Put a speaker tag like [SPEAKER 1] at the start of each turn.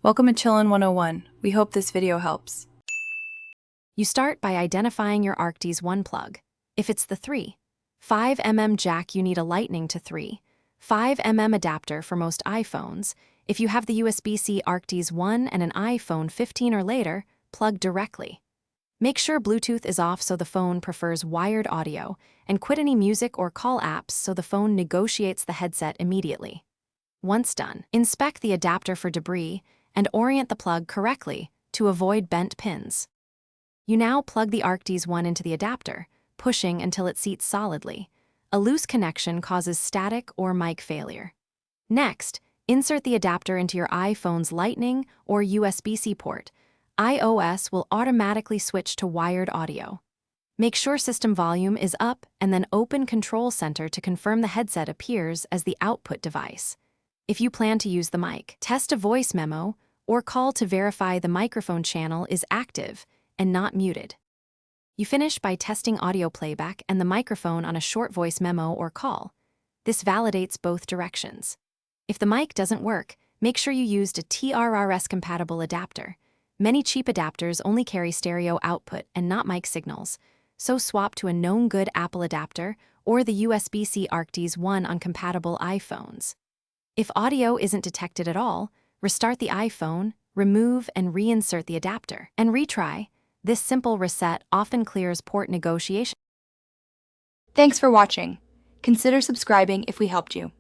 [SPEAKER 1] Welcome to Chillin' 101. We hope this video helps.
[SPEAKER 2] You start by identifying your Arctis 1 plug. If it's the 3.5mm jack, you need a Lightning to 3.5mm adapter for most iPhones. If you have the USB-C Arctis 1 and an iPhone 15 or later, plug directly. Make sure Bluetooth is off so the phone prefers wired audio, and quit any music or call apps so the phone negotiates the headset immediately. Once done, inspect the adapter for debris and orient the plug correctly to avoid bent pins. You now plug the Arctis 1 into the adapter, pushing until it seats solidly. A loose connection causes static or mic failure. Next, insert the adapter into your iPhone's Lightning or USB-C port. iOS will automatically switch to wired audio. Make sure system volume is up and then open Control Center to confirm the headset appears as the output device. If you plan to use the mic, test a voice memo or call to verify the microphone channel is active and not muted. You finish by testing audio playback and the microphone on a short voice memo or call. This validates both directions. If the mic doesn't work, make sure you used a TRRS-compatible adapter. Many cheap adapters only carry stereo output and not mic signals, so swap to a known good Apple adapter or the USB-C Arctis 1 on compatible iPhones. If audio isn't detected at all, restart the iPhone, remove and reinsert the adapter, and retry. This simple reset often clears port negotiation.
[SPEAKER 1] Thanks for watching. Consider subscribing if we helped you.